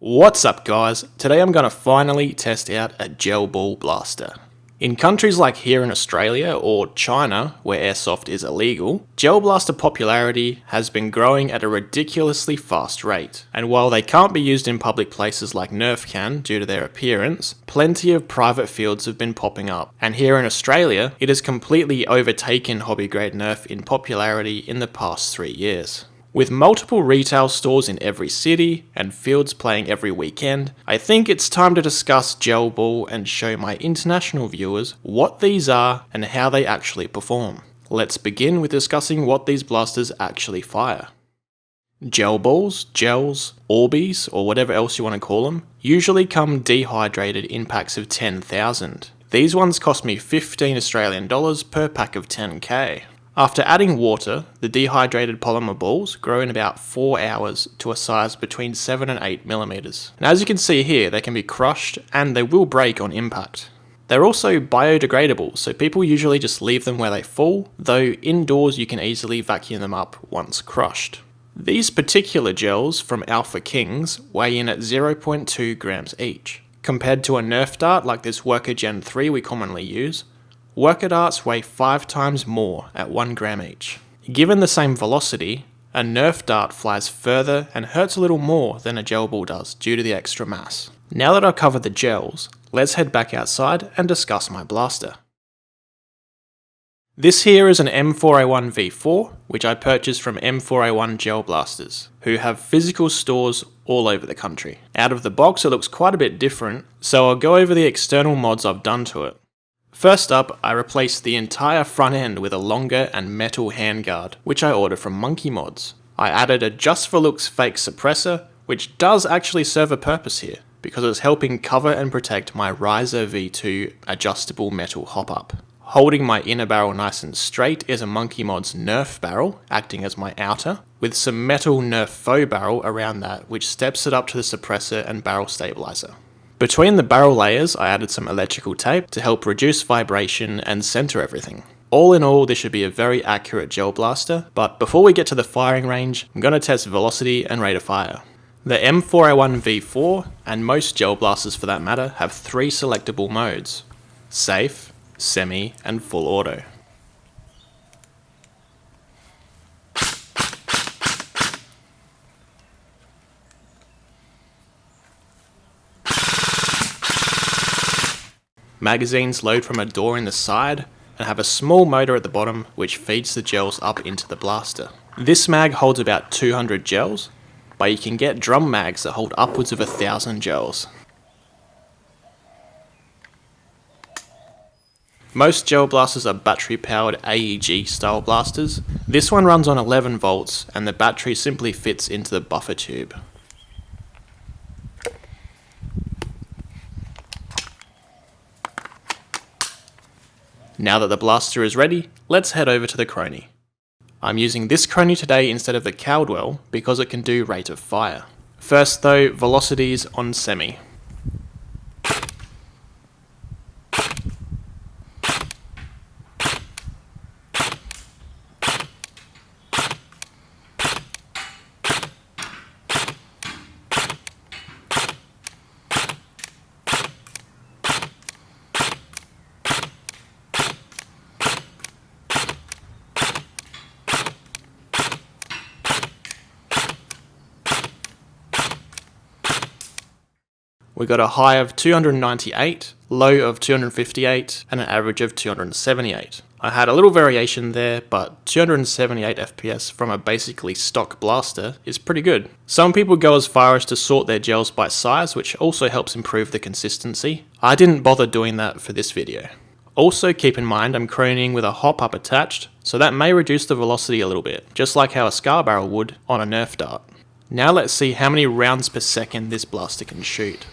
What's up guys, today I'm going to finally test out a gel ball blaster. In countries like here in Australia or China, where airsoft is illegal, gel blaster popularity has been growing at a ridiculously fast rate. And while they can't be used in public places like Nerf can due to their appearance, plenty of private fields have been popping up. And here in Australia, it has completely overtaken hobby grade Nerf in popularity in the past 3 years. With multiple retail stores in every city and fields playing every weekend, I think it's time to discuss gel ball and show my international viewers what these are and how they actually perform. Let's begin with discussing what these blasters actually fire. Gel balls, gels, Orbeez, or whatever else you want to call them, usually come dehydrated in packs of 10,000. These ones cost me 15 Australian dollars per pack of 10k. After adding water, the dehydrated polymer balls grow in about 4 hours to a size between 7 and 8 millimeters. And as you can see here, they can be crushed and they will break on impact. They're also biodegradable, so people usually just leave them where they fall, though indoors you can easily vacuum them up once crushed. These particular gels from Alpha Kings weigh in at 0.2 grams each. Compared to a Nerf dart like this Worker Gen 3 we commonly use, Worker darts weigh 5 times more at 1 gram each. Given the same velocity, a Nerf dart flies further and hurts a little more than a gel ball does due to the extra mass. Now that I've covered the gels, let's head back outside and discuss my blaster. This here is an M4A1 V4, which I purchased from M4A1 Gel Blasters, who have physical stores all over the country. Out of the box it looks quite a bit different, so I'll go over the external mods I've done to it. First up, I replaced the entire front end with a longer and metal handguard, which I ordered from Monkey Mods. I added a just for looks fake suppressor, which does actually serve a purpose here, because it's helping cover and protect my Riser V2 adjustable metal hop-up. Holding my inner barrel nice and straight is a Monkey Mods Nerf barrel, acting as my outer, with some metal Nerf faux barrel around that, which steps it up to the suppressor and barrel stabilizer. Between the barrel layers, I added some electrical tape to help reduce vibration and center everything. All in all, this should be a very accurate gel blaster, but before we get to the firing range, I'm going to test velocity and rate of fire. The M4A1 V4, and most gel blasters for that matter, have 3 selectable modes: safe, semi, and full auto. Magazines load from a door in the side and have a small motor at the bottom which feeds the gels up into the blaster. This mag holds about 200 gels, but you can get drum mags that hold upwards of 1,000 gels. Most gel blasters are battery powered AEG style blasters. This one runs on 11 volts and the battery simply fits into the buffer tube. Now that the blaster is ready, let's head over to the Crony. I'm using this Crony today instead of the Caldwell because it can do rate of fire. First though, velocities on semi. We got a high of 298, low of 258, and an average of 278. I had a little variation there, but 278 FPS from a basically stock blaster is pretty good. Some people go as far as to sort their gels by size, which also helps improve the consistency. I didn't bother doing that for this video. Also keep in mind I'm croning with a hop-up attached, so that may reduce the velocity a little bit, just like how a scar barrel would on a Nerf dart. Now let's see how many rounds per second this blaster can shoot.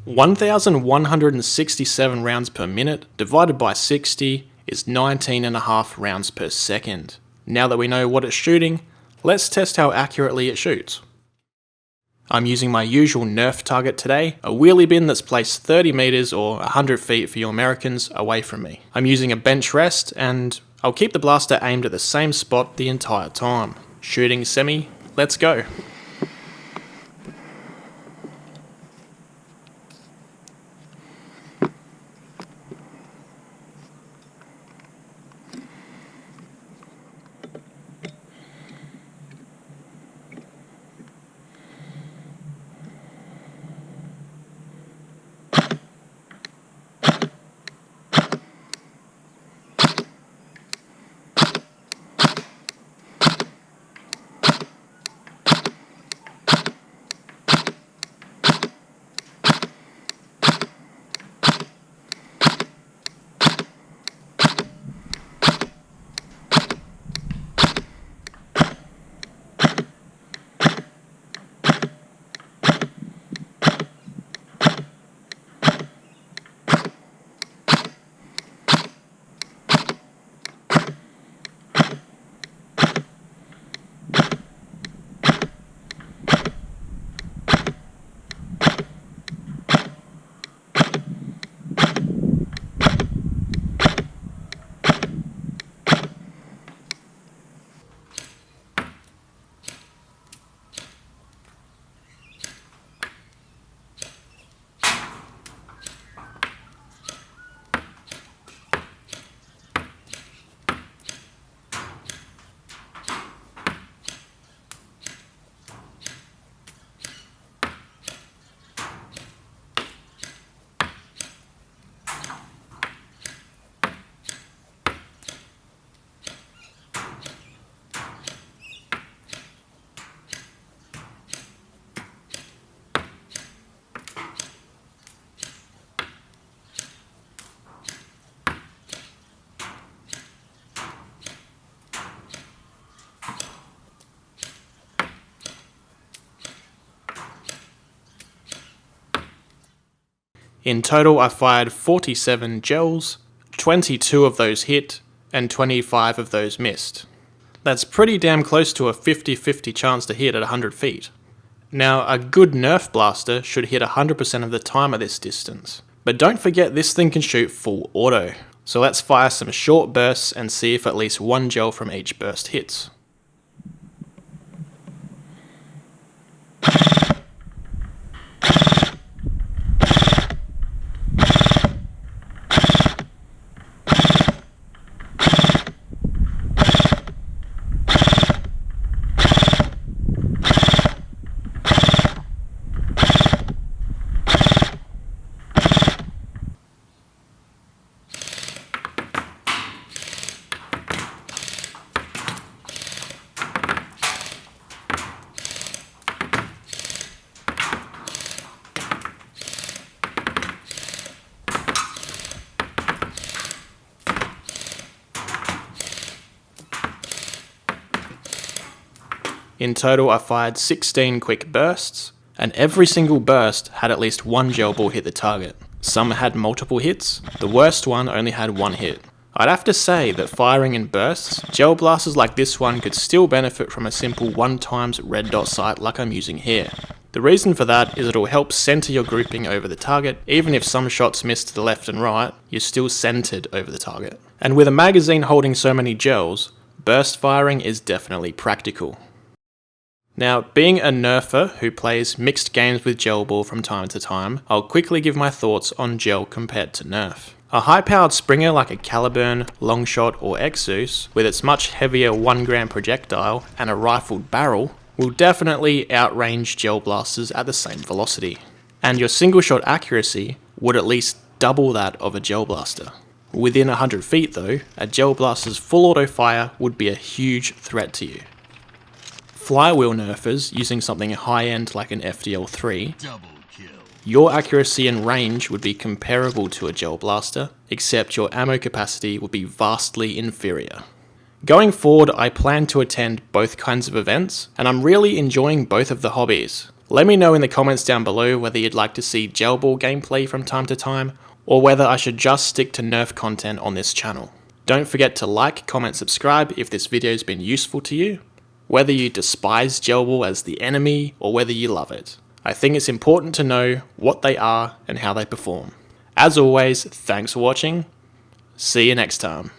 1,167 rounds per minute divided by 60 is 19.5 rounds per second. Now that we know what it's shooting, let's test how accurately it shoots. I'm using my usual Nerf target today, a wheelie bin that's placed 30 meters or 100 feet for you Americans away from me. I'm using a bench rest and I'll keep the blaster aimed at the same spot the entire time. Shooting semi Let's go. In total, I fired 47 gels, 22 of those hit, and 25 of those missed. That's pretty damn close to a 50-50 chance to hit at 100 feet. Now, a good Nerf blaster should hit 100% of the time at this distance. But don't forget this thing can shoot full auto. So let's fire some short bursts and see if at least one gel from each burst hits. In total, I fired 16 quick bursts, and every single burst had at least one gel ball hit the target. Some had multiple hits, the worst one only had one hit. I'd have to say that firing in bursts, gel blasters like this one could still benefit from a simple 1x red dot sight like I'm using here. The reason for that is it'll help center your grouping over the target. Even if some shots miss to the left and right, you're still centered over the target. And with a magazine holding so many gels, burst firing is definitely practical. Now, being a nerfer who plays mixed games with gel ball from time to time, I'll quickly give my thoughts on gel compared to nerf. A high-powered springer like a Caliburn, Longshot or Exus, with its much heavier 1-gram projectile and a rifled barrel, will definitely outrange gel blasters at the same velocity. And your single-shot accuracy would at least double that of a gel blaster. Within 100 feet though, a gel blaster's full auto fire would be a huge threat to you. Flywheel nerfers using something high-end like an FDL3, your accuracy and range would be comparable to a gel blaster, except your ammo capacity would be vastly inferior. Going forward, I plan to attend both kinds of events, and I'm really enjoying both of the hobbies. Let me know in the comments down below whether you'd like to see gel ball gameplay from time to time, or whether I should just stick to Nerf content on this channel. Don't forget to like, comment, subscribe if this video's been useful to you. Whether you despise gel ball as the enemy or whether you love it, I think it's important to know what they are and how they perform. As always, thanks for watching. See you next time.